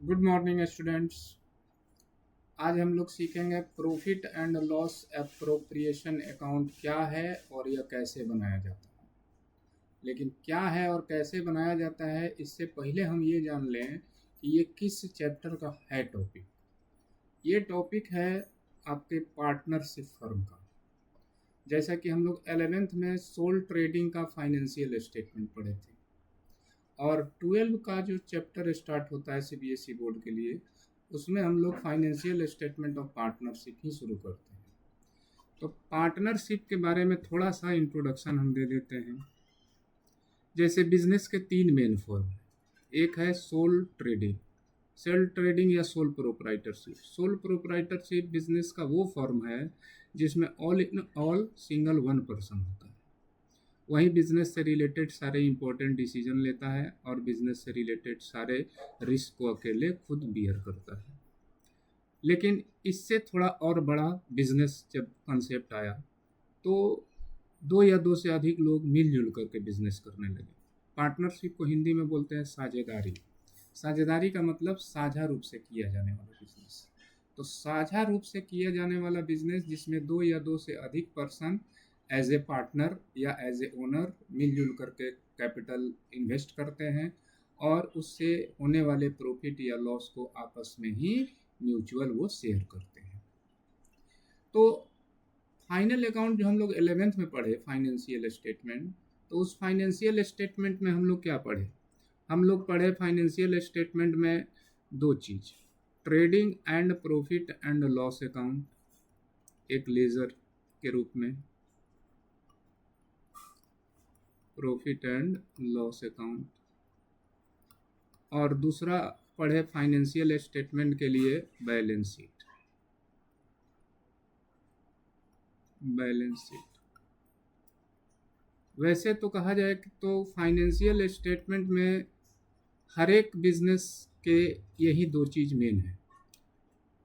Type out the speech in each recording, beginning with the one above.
Good morning students. आज हम लोग सीखेंगे profit and loss appropriation account क्या है और यह कैसे बनाया जाता है। लेकिन क्या है और कैसे बनाया जाता है इससे पहले हम ये जान लें कि ये किस चैप्टर का है टॉपिक। ये टॉपिक है आपके पार्टनरशिप फर्म का। जैसा कि हम लोग 11th में सोल ट्रेडिंग का फाइनेंशियल स्टेटमेंट पढ़े थे और 12 का जो चैप्टर स्टार्ट होता है सीबीएसई बोर्ड के लिए उसमें हम लोग फाइनेंशियल स्टेटमेंट ऑफ पार्टनरशिप ही शुरू करते हैं। तो पार्टनरशिप के बारे में थोड़ा सा इंट्रोडक्शन हम दे देते हैं। जैसे बिजनेस के तीन मेन फॉर्म हैं। एक है सोल ट्रेडिंग, सेल्फ ट्रेडिंग या sole proprietorship. Sole proprietorship business का वो फॉर्म है जिसमें all in all single one person होता है। वही बिजनेस से रिलेटेड सारे इंपॉर्टेंट डिसीजन लेता है और बिजनेस से रिलेटेड सारे रिस्क को अकेले खुद बियर करता है। लेकिन इससे थोड़ा और बड़ा बिजनेस जब कंसेप्ट आया तो दो या दो से अधिक लोग मिलजुल करके बिजनेस करने लगे। पार्टनरशिप को हिंदी में बोलते हैं साझेदारी। साझेदारी का मतलब साझा रूप से किया जाने वाला बिजनेस। तो साझा रूप से किया जाने वाला बिजनेस जिसमें दो या दो से अधिक पर्सन एज ए पार्टनर या एज ए ओनर मिलजुल करके कैपिटल इन्वेस्ट करते हैं और उससे होने वाले प्रॉफिट या लॉस को आपस में ही म्यूचुअल वो शेयर करते हैं। तो फाइनल अकाउंट जो हम लोग 11th में पढ़े फाइनेंशियल स्टेटमेंट, तो उस फाइनेंशियल स्टेटमेंट में हम लोग क्या पढ़े? हम लोग पढ़े फाइनेंशियल स्टेटमेंट में दो चीज़, trading and profit and loss account एक लेजर के रूप में, प्रॉफिट एंड लॉस अकाउंट, और दूसरा पढ़े फाइनेंशियल स्टेटमेंट के लिए बैलेंस शीट। बैलेंस शीट वैसे तो कहा जाए तो फाइनेंशियल स्टेटमेंट में हर एक बिजनेस के यही दो चीज़ मेन है।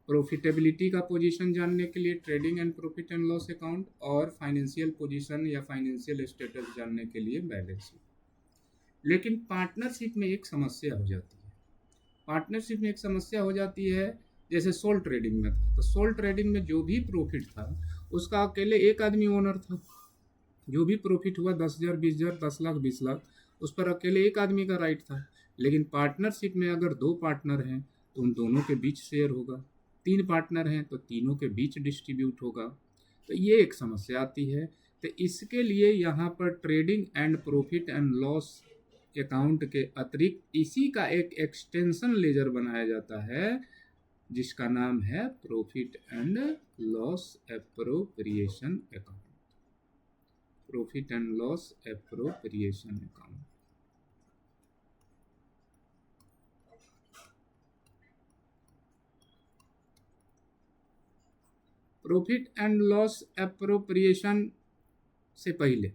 प्रॉफिटेबिलिटी का पोजीशन जानने के लिए trading and profit and loss account और फाइनेंशियल पोजीशन या फाइनेंशियल स्टेटस जानने के लिए बैलेंस शीट। लेकिन पार्टनरशिप में एक समस्या हो जाती है। पार्टनरशिप में एक समस्या हो जाती है, जैसे सोल ट्रेडिंग में था तो सोल ट्रेडिंग में जो भी प्रॉफिट था उसका अकेले एक आदमी ओनर था। जो भी प्रॉफिट हुआ 10,000, 20,000, 10 लाख, 20 लाख, उस पर अकेले एक आदमी का राइट था। लेकिन पार्टनरशिप में अगर दो पार्टनर हैं तो उन दोनों के बीच शेयर होगा, तीन पार्टनर हैं तो तीनों के बीच डिस्ट्रीब्यूट होगा। तो ये एक समस्या आती है। तो इसके लिए यहाँ पर trading and profit and loss account के अतिरिक्त इसी का एक एक्सटेंशन लेजर बनाया जाता है जिसका नाम है profit and loss appropriation account. Profit and loss appropriation account. Profit and loss appropriation से पहले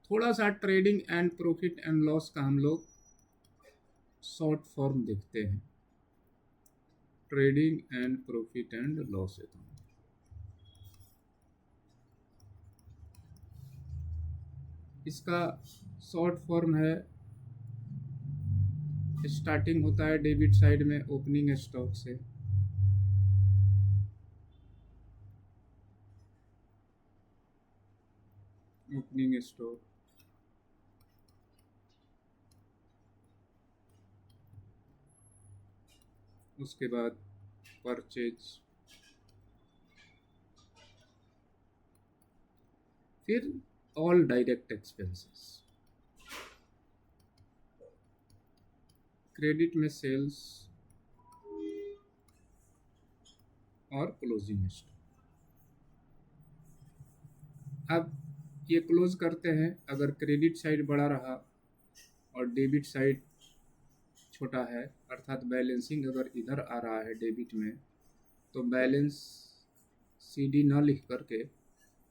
थोड़ा सा trading and profit and loss का हम लोग शॉर्ट फॉर्म देखते हैं। Trading and profit and loss account, इसका शॉर्ट फॉर्म है, स्टार्टिंग होता है डेबिट साइड में ओपनिंग स्टॉक से, ओपनिंग स्टॉक, उसके बाद परचेज, फिर ऑल डायरेक्ट एक्सपेंसेस, क्रेडिट में सेल्स और क्लोजिंग स्टॉक। अब ये क्लोज करते हैं, अगर क्रेडिट साइड बड़ा रहा और डेबिट साइड छोटा है, अर्थात बैलेंसिंग अगर इधर आ रहा है डेबिट में, तो बैलेंस CD न लिख करके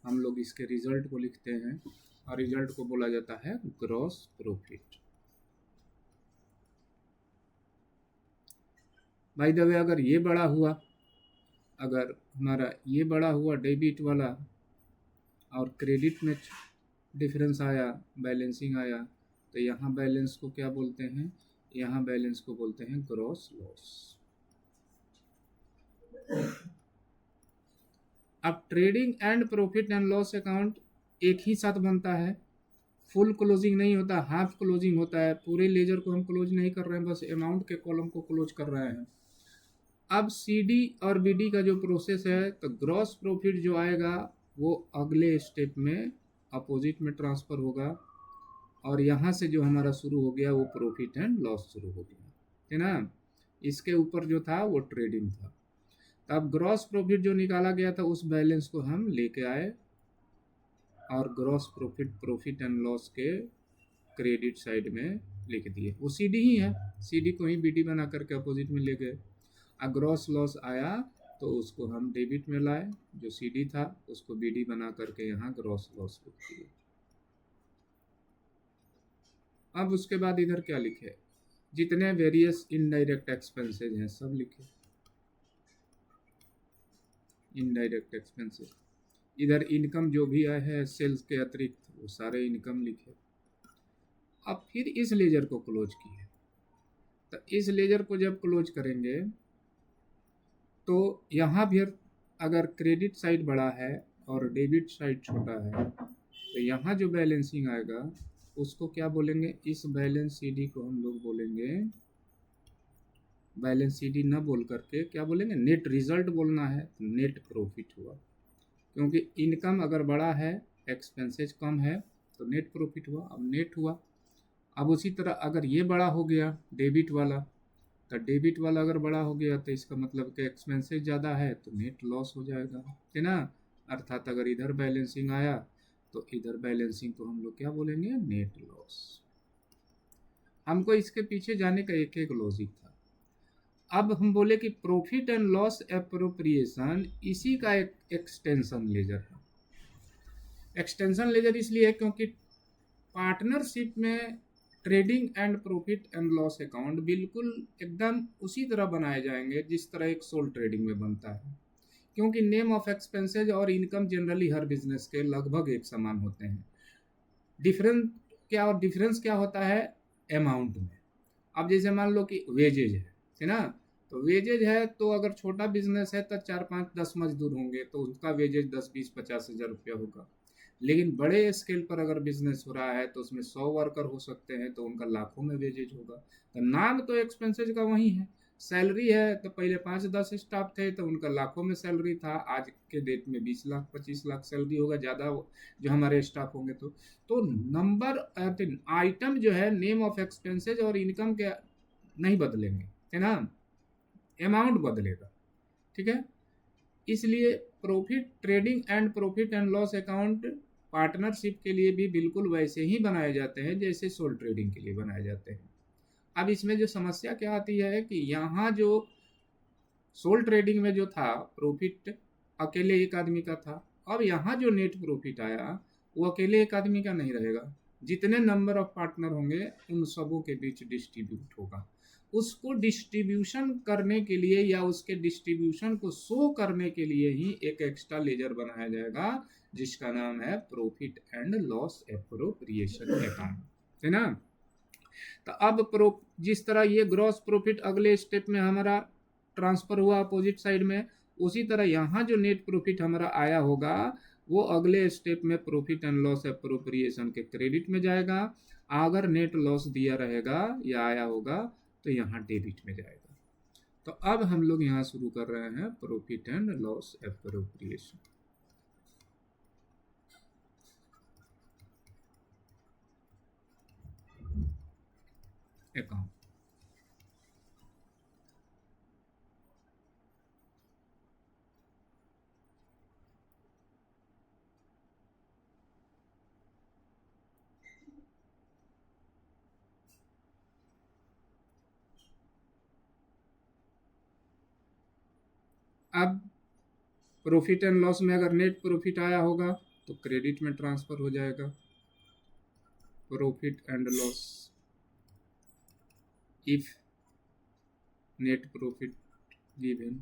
हम लोग इसके रिजल्ट को लिखते हैं और रिजल्ट को बोला जाता है gross profit. By the way, अगर ये बड़ा हुआ, अगर हमारा ये बड़ा हुआ डेबिट वाला और क्रेडिट में डिफरेंस आया, बैलेंसिंग आया, तो यहाँ बैलेंस को क्या बोलते हैं? यहाँ बैलेंस को बोलते हैं ग्रॉस लॉस। अब trading and profit and loss account एक ही साथ बनता है, फुल क्लोजिंग नहीं होता, हाफ क्लोजिंग होता है। पूरे लेजर को हम क्लोज नहीं कर रहे हैं, बस अमाउंट के कॉलम को क्लोज कर रहे हैं। अब सीडी और बीडी का जो प्रोसेस है, तो ग्रॉस प्रॉफिट जो आएगा वो अगले स्टेप में अपोजिट में ट्रांसफ़र होगा, और यहाँ से जो हमारा शुरू हो गया वो प्रॉफिट एंड लॉस शुरू हो गया, है ना। इसके ऊपर जो था वो ट्रेडिंग था। तब ग्रॉस प्रॉफिट जो निकाला गया था उस बैलेंस को हम लेके आए और gross profit profit and loss के क्रेडिट साइड में लिख दिए। वो सीडी ही है, सीडी को ही बीडी बना करके अपोजिट में ले गए। अब ग्रॉस लॉस आया तो उसको हम डेबिट में लाए, जो सीडी था उसको बीडी बना करके यहाँ ग्रॉस लॉस लिख दिए। अब उसके बाद इधर क्या लिखे, जितने वेरियस इनडायरेक्ट एक्सपेंसेस हैं सब लिखे, इनडायरेक्ट एक्सपेंसेस। इधर इनकम जो भी आया है सेल्स के अतिरिक्त वो सारे इनकम लिखे। अब फिर इस लेजर को क्लोज किए, तो इस लेजर को जब क्लोज करेंगे तो यहाँ फिर अगर क्रेडिट साइड बड़ा है और डेबिट साइड छोटा है, तो यहाँ जो बैलेंसिंग आएगा उसको क्या बोलेंगे, इस बैलेंस सीडी को हम लोग बोलेंगे, बैलेंस सीडी न बोल करके क्या बोलेंगे, नेट रिजल्ट बोलना है। नेट प्रॉफिट हुआ, क्योंकि इनकम अगर बड़ा है एक्सपेंसेस कम है तो नेट प्रॉफिट हुआ। अब नेट हुआ। अब उसी तरह अगर ये बड़ा हो गया डेबिट वाला, तो डेबिट वाला अगर बड़ा हो गया तो इसका मतलब कि एक्सपेंसेस ज़्यादा है तो नेट लॉस हो जाएगा, है ना। अर्थात अगर इधर बैलेंसिंग आया तो इधर बैलेंसिंग को हम लोग क्या बोलेंगे, नेट लॉस। हमको इसके पीछे जाने का एक एक लॉजिक था। अब हम बोले कि प्रॉफिट एंड लॉस एप्रोप्रिएशन इसी का एक एक्सटेंशन लेजर है। एक्सटेंशन लेजर इसलिए है क्योंकि पार्टनरशिप में trading and profit and loss account बिल्कुल एकदम उसी तरह बनाए जाएंगे जिस तरह एक सोल ट्रेडिंग में बनता है, क्योंकि नेम ऑफ एक्सपेंसेज और इनकम जनरली हर बिजनेस के लगभग एक समान होते हैं। डिफरेंस क्या होता है, अमाउंट में। अब जैसे मान लो कि वेजेज है ना, तो वेजेज है तो अगर छोटा बिजनेस है तो 4-5-10 मजदूर होंगे तो उनका वेजेज 10-20-50 हज़ार रुपया होगा। लेकिन बड़े स्केल पर अगर बिजनेस हो रहा है तो उसमें 100 वर्कर हो सकते हैं तो उनका लाखों में वेजेज होगा। तो नाम तो एक्सपेंसेज का वही है। सैलरी है तो पहले 5-10 स्टाफ थे तो उनका लाखों में सैलरी था, आज के डेट में 20 लाख 25 लाख सैलरी होगा, ज़्यादा जो हमारे स्टाफ होंगे। तो नंबर आइटम जो है नेम ऑफ एक्सपेंसेज और इनकम के नहीं बदलेंगे, है ना, अमाउंट बदलेगा, ठीक है। इसलिए profit trading and profit and loss account partnership के लिए भी बिल्कुल वैसे ही बनाए जाते हैं जैसे सोल ट्रेडिंग के लिए बनाए जाते हैं। अब इसमें जो समस्या क्या आती है कि यहाँ जो सोल ट्रेडिंग में जो था प्रॉफिट अकेले एक आदमी का था, अब यहाँ जो नेट प्रॉफिट आया वो अकेले एक आदमी का नहीं रहेगा, जितने नंबर ऑफ पार्टनर होंगे उन सबों के बीच डिस्ट्रीब्यूट होगा। उसको डिस्ट्रीब्यूशन करने के लिए या उसके डिस्ट्रीब्यूशन को शो करने के लिए ही एक एक्स्ट्रा लेजर बनाया जाएगा जिसका नाम है profit and loss appropriation account, है ना। तो अब जिस तरह ये ग्रॉस प्रॉफिट अगले स्टेप में हमारा ट्रांसफर हुआ अपोजिट साइड में, उसी तरह यहाँ जो नेट प्रॉफिट हमारा आया होगा वो अगले स्टेप में प्रॉफिट एंड लॉस एप्रोप्रिएशन के क्रेडिट में जाएगा। अगर नेट लॉस दिया रहेगा या आया होगा तो यहाँ डेबिट में जाएगा। तो अब हम लोग यहाँ शुरू कर रहे हैं profit and loss appropriation account. अब प्रॉफिट एंड लॉस में अगर नेट प्रॉफिट आया होगा तो क्रेडिट में ट्रांसफर हो जाएगा, profit and loss if net profit given.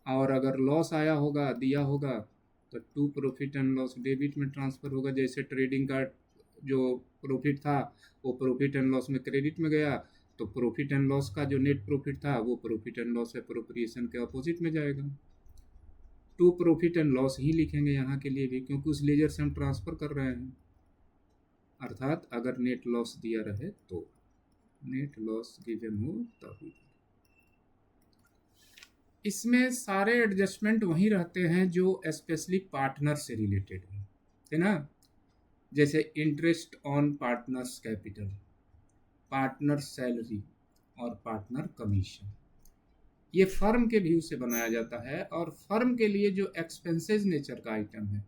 और अगर लॉस आया होगा दिया होगा तो to profit and loss debit में ट्रांसफर होगा। जैसे ट्रेडिंग का जो प्रॉफिट था वो प्रॉफिट एंड लॉस में क्रेडिट में गया, तो प्रॉफिट एंड लॉस का जो नेट प्रॉफिट था वो प्रॉफिट एंड लॉस एप्रोप्रिएशन के अपोजिट में जाएगा। टू प्रॉफिट एंड लॉस ही लिखेंगे यहाँ के लिए भी, क्योंकि उस लेजर से हम ट्रांसफर कर रहे हैं। अर्थात अगर नेट लॉस दिया रहे तो, नेट लॉस गिवन हो तभी। इसमें सारे एडजस्टमेंट वही रहते हैं जो स्पेशली पार्टनर से रिलेटेड है ना। जैसे interest on partners capital, partner salary और पार्टनर कमीशन, ये फर्म के व्यू से बनाया जाता है। और फर्म के लिए जो एक्सपेंसेस नेचर का आइटम है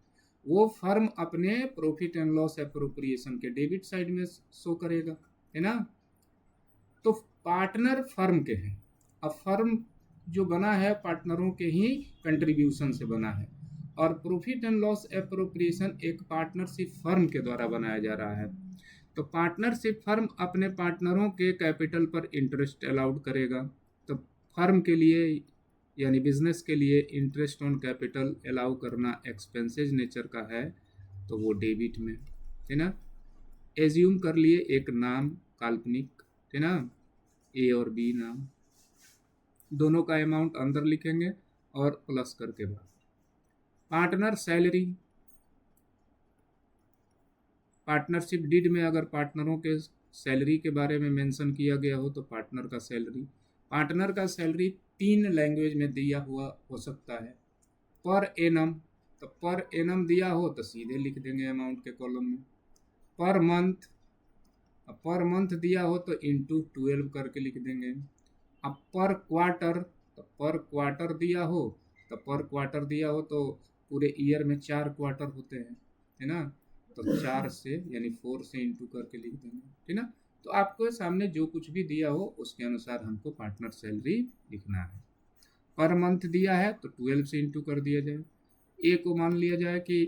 वो फर्म अपने प्रॉफिट एंड लॉस एप्रोप्रिएशन के डेबिट साइड में शो करेगा, है ना। तो पार्टनर फर्म के हैं। अब फर्म जो बना है पार्टनरों के ही कंट्रीब्यूशन से बना है, और प्रॉफिट एंड लॉस एप्रोप्रिएशन एक पार्टनरशिप फर्म के द्वारा बनाया जा रहा है। तो पार्टनरशिप फर्म अपने पार्टनरों के कैपिटल पर इंटरेस्ट अलाउड करेगा। तो फर्म के लिए यानी बिजनेस के लिए इंटरेस्ट ऑन कैपिटल अलाउ करना एक्सपेंसेज नेचर का है, तो वो डेबिट में, है ना। एज्यूम कर लिए एक नाम काल्पनिक, है ना, ए और बी नाम, दोनों का अमाउंट अंदर लिखेंगे और प्लस करके बाद। पार्टनर सैलरी, पार्टनरशिप डीड में अगर पार्टनरों के सैलरी के बारे में मेंशन किया गया हो तो पार्टनर का सैलरी। पार्टनर का सैलरी 3 लैंग्वेज में दिया हुआ हो सकता है। पर एनम, तो पर एनम दिया हो तो सीधे लिख देंगे अमाउंट के कॉलम में। पर मंथ, पर मंथ दिया हो तो इंटू 12 करके लिख देंगे। अब पर क्वार्टर, तो पर क्वार्टर दिया हो तो पर क्वार्टर दिया हो तो पूरे ईयर में 4 क्वार्टर होते हैं, है ना, तो 4 से यानी 4 से इंटू करके लिख देंगे, है ना। तो आपको सामने जो कुछ भी दिया हो उसके अनुसार हमको पार्टनर सैलरी लिखना है। पर मंथ दिया है तो 12 से इंटू कर दिया जाए। ए को मान लिया जाए कि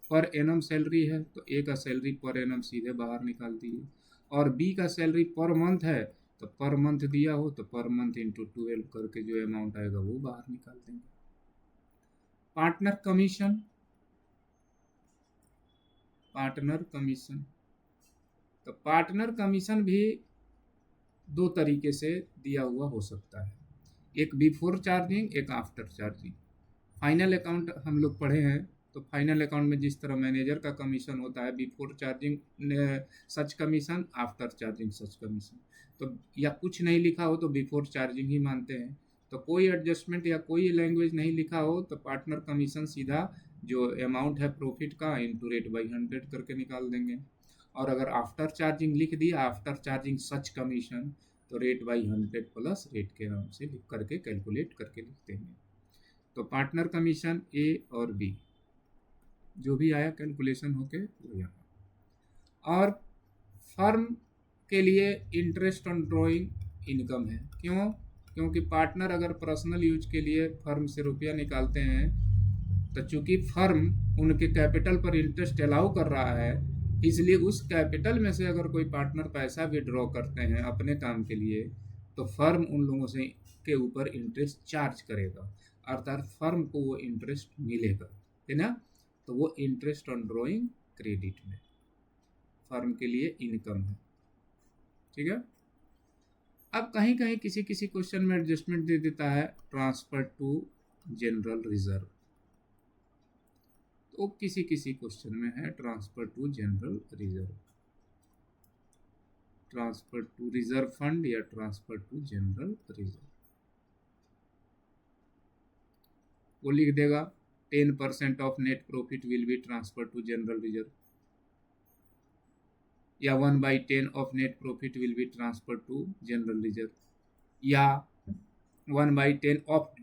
पर एनम सैलरी है तो ए का सैलरी पर एनम सीधे बाहर निकाल दिए, और बी का सैलरी पर मंथ है तो पर मंथ दिया हो तो पर मंथ इंटू 12 करके जो अमाउंट आएगा वो बाहर निकाल देंगे। पार्टनर कमीशन, पार्टनर कमीशन, तो पार्टनर कमीशन भी 2 तरीके से दिया हुआ हो सकता है, एक बिफोर चार्जिंग, एक आफ्टर चार्जिंग। फाइनल अकाउंट हम लोग पढ़े हैं, तो फाइनल अकाउंट में जिस तरह मैनेजर का कमीशन होता है, बिफोर चार्जिंग सच कमीशन, आफ्टर चार्जिंग सच कमीशन, तो या कुछ नहीं लिखा हो तो बिफोर चार्जिंग ही मानते हैं। तो कोई एडजस्टमेंट या कोई लैंग्वेज नहीं लिखा हो तो पार्टनर कमीशन सीधा जो अमाउंट है प्रॉफिट का इंटू रेट बाई 100 करके निकाल देंगे। और अगर आफ्टर चार्जिंग लिख दिया, आफ्टर चार्जिंग सच कमीशन, तो रेट बाई 100 प्लस रेट के नाम से लिख करके कैलकुलेट करके लिख देंगे। तो पार्टनर कमीशन ए और बी जो भी आया कैलकुलेशन होके वो यहाँ। और फर्म के लिए इंटरेस्ट ऑन ड्रॉइंग इनकम है। क्यों? क्योंकि पार्टनर अगर पर्सनल यूज के लिए फर्म से रुपया निकालते हैं तो चूंकि फर्म उनके कैपिटल पर इंटरेस्ट अलाउ कर रहा है, इसलिए उस कैपिटल में से अगर कोई पार्टनर पैसा विड्रॉ करते हैं अपने काम के लिए तो फर्म उन लोगों से के ऊपर इंटरेस्ट चार्ज करेगा, अर्थात फर्म को वो इंटरेस्ट मिलेगा, है ना। तो वो इंटरेस्ट ऑन ड्रॉइंग क्रेडिट में फर्म के लिए इनकम है, ठीक है। अब कहीं कहीं किसी किसी क्वेश्चन में एडजस्टमेंट दे देता है ट्रांसफर टू जनरल रिजर्व, तो किसी किसी क्वेश्चन में है transfer to general reserve, transfer to reserve fund या ट्रांसफर टू जनरल रिजर्व। वो लिख देगा 10% of net profit will be transfer to general reserve, या 1/10 of net profit will be transfer to general reserve, या 1/10 of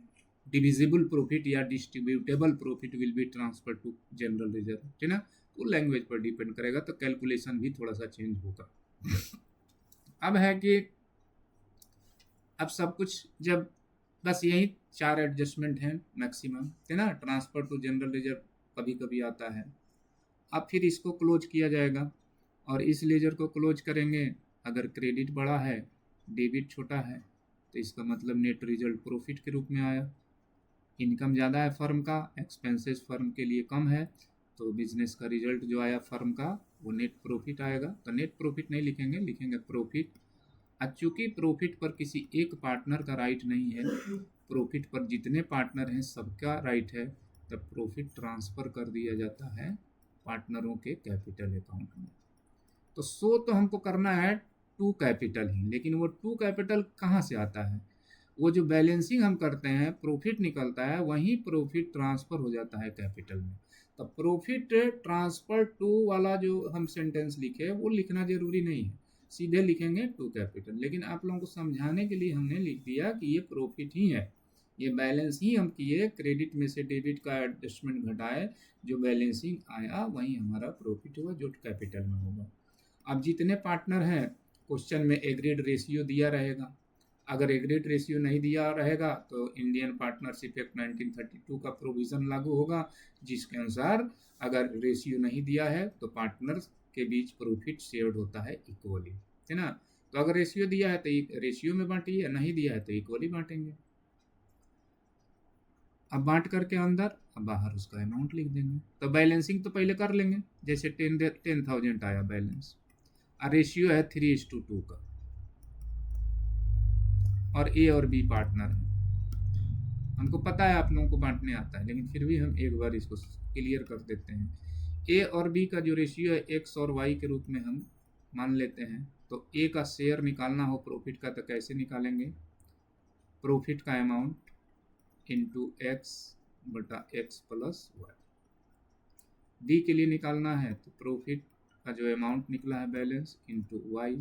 divisible profit या distributable profit will be transfer to general reserve, है ना। तो language पर डिपेंड करेगा, तो calculation भी थोड़ा सा चेंज होगा। अब है कि अब सब कुछ जब बस यही 4 एडजस्टमेंट हैं मैक्सिमम, है ना। ट्रांसफर टू जनरल रिजर्व कभी कभी आता है। अब फिर इसको क्लोज किया जाएगा, और इस लेजर को क्लोज करेंगे अगर क्रेडिट बड़ा है डेबिट छोटा है, तो इसका मतलब नेट रिजल्ट प्रॉफिट के रूप में आया। इनकम ज़्यादा है फर्म का, एक्सपेंसेस फर्म के लिए कम है, तो बिजनेस का रिजल्ट जो आया फर्म का वो नेट प्रॉफिट आएगा। तो नेट प्रॉफिट नहीं लिखेंगे, लिखेंगे प्रॉफिट। अब चूंकि प्रॉफिट पर किसी एक पार्टनर का राइट नहीं है, प्रॉफिट पर जितने पार्टनर हैं सबका राइट है, तब प्रॉफिट ट्रांसफ़र कर दिया जाता है पार्टनरों के कैपिटल अकाउंट में। तो शो तो हमको करना है टू कैपिटल ही, लेकिन वो टू कैपिटल कहाँ से आता है? वो जो बैलेंसिंग हम करते हैं, प्रॉफिट निकलता है, वहीं प्रॉफिट ट्रांसफ़र हो जाता है कैपिटल में। तो प्रॉफिट ट्रांसफ़र टू वाला जो हम सेंटेंस लिखे वो लिखना जरूरी नहीं है, सीधे लिखेंगे टू कैपिटल। लेकिन आप लोगों को समझाने के लिए हमने लिख दिया कि ये प्रॉफिट ही है, ये बैलेंस ही हम किए, क्रेडिट में से डेबिट का एडजस्टमेंट घटाए, जो बैलेंसिंग आया वही हमारा प्रॉफिट हुआ, जो कैपिटल में होगा। अब जितने पार्टनर हैं, क्वेश्चन में एग्रीड रेशियो दिया रहेगा। अगर एग्रीड रेशियो नहीं दिया रहेगा तो इंडियन पार्टनरशिप एक्ट 1932 का प्रोविज़न लागू होगा, जिसके अनुसार अगर रेशियो नहीं दिया है तो पार्टनर्स के बीच प्रॉफिट शेयर्ड होता है इक्वली, है ना। तो अगर रेशियो दिया है तो रेशियो में बांटिए, नहीं दिया है तो इक्वली बांटेंगे। अब बांट करके अंदर, अब बाहर उसका अमाउंट लिख देंगे। तो बैलेंसिंग तो पहले कर लेंगे, जैसे 10,000 आया बैलेंस, और रेशियो है 3:2 का, और ए और बी पार्टनर है। हमको पता है आप लोगों को बांटने आता है, लेकिन फिर भी हम एक बार इसको क्लियर कर देते हैं। ए और बी का जो रेशियो है एक्स और वाई के रूप में हम मान लेते हैं। तो ए का शेयर निकालना हो प्रॉफिट का तो कैसे निकालेंगे? प्रॉफिट का अमाउंट इंटू एक्स बटा एक्स प्लस वाई। बी के लिए निकालना है तो प्रॉफिट का जो अमाउंट निकला है बैलेंस इंटू वाई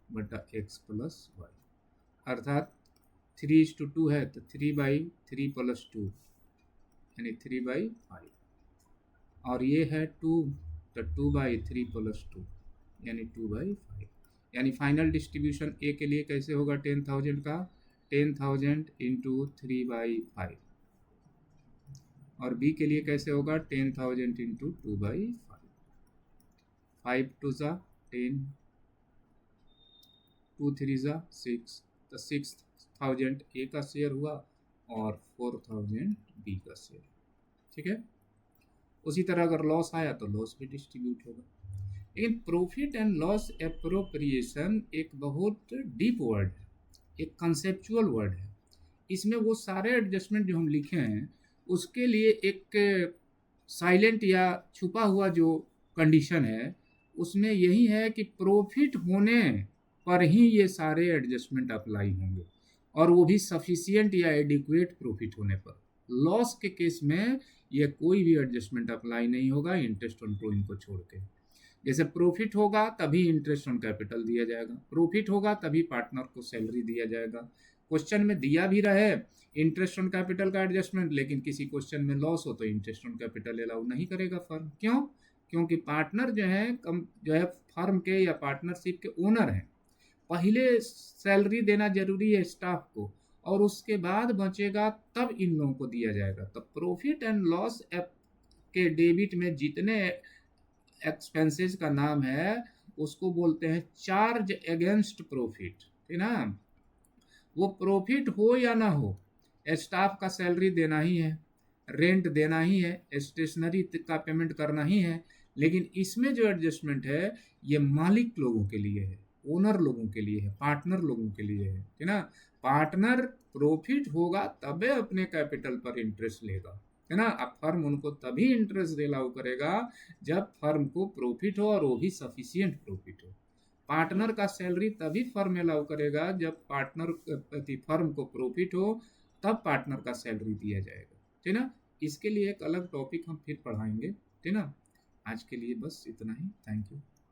बटा एक्स प्लस वाई, अर्थात 3:2 है तो 3/3 + 2 यानी 3/5, और ये है 2 तो 2/3 + 2 यानी 2/5। यानी फाइनल डिस्ट्रीब्यूशन ए के लिए कैसे होगा? 10,000 का 10,000 इंटू 3/5, और बी के लिए कैसे होगा? 10,000 इंटू 2/5, 5 2 ज़ा 10, 2 3 ज़ा 6, तो 6,000 ए का शेयर हुआ और 4,000 बी का शेयर। ठीक है। उसी तरह अगर लॉस आया तो लॉस भी डिस्ट्रीब्यूट होगा। लेकिन प्रॉफिट एंड लॉस एप्रोप्रिएशन एक बहुत डीप वर्ड है, एक कंसेप्चुअल वर्ड है। इसमें वो सारे एडजस्टमेंट जो हम लिखे हैं उसके लिए एक साइलेंट या छुपा हुआ जो कंडीशन है उसमें यही है कि प्रॉफिट होने पर ही ये सारे एडजस्टमेंट अप्लाई होंगे, और वो भी सफिशिएंट या एडिक्वेट प्रॉफिट होने पर। लॉस के केस में ये कोई भी एडजस्टमेंट अप्लाई नहीं होगा, इंटरेस्ट ऑन borrowing को छोड़ के। जैसे प्रॉफिट होगा तभी इंटरेस्ट ऑन कैपिटल दिया जाएगा, प्रॉफिट होगा तभी पार्टनर को सैलरी दिया जाएगा। क्वेश्चन में दिया भी रहे इंटरेस्ट ऑन कैपिटल का एडजस्टमेंट, लेकिन किसी क्वेश्चन में लॉस हो तो इंटरेस्ट ऑन कैपिटल अलाउ नहीं करेगा फर्म। क्यों? क्योंकि पार्टनर जो है फर्म के या पार्टनरशिप के ओनर हैं। पहले सैलरी देना जरूरी है स्टाफ को, और उसके बाद बचेगा तब इन लोगों को दिया जाएगा। तो प्रॉफिट एंड लॉस के डेबिट में जितने एक्सपेंसेस का नाम है उसको बोलते हैं चार्ज अगेंस्ट प्रॉफिट, है ना। वो प्रॉफिट हो या ना हो, स्टाफ का सैलरी देना ही है, रेंट देना ही है, स्टेशनरी का पेमेंट करना ही है। लेकिन इसमें जो एडजस्टमेंट है ये मालिक लोगों के लिए है, ओनर लोगों के लिए है, पार्टनर लोगों के लिए है ना। पार्टनर प्रॉफिट होगा तबे अपने कैपिटल पर इंटरेस्ट लेगा, है ना। अब फर्म उनको तभी इंटरेस्ट अलाउ करेगा जब फर्म को प्रॉफिट हो, और वो भी सफिशिएंट प्रॉफिट हो। पार्टनर का सैलरी तभी फर्म अलाउ करेगा जब फर्म को प्रॉफिट हो, तब पार्टनर का सैलरी दिया जाएगा, ठीक ना। इसके लिए एक अलग टॉपिक हम फिर पढ़ाएंगे, ठीक ना। आज के लिए बस इतना ही। Thank you.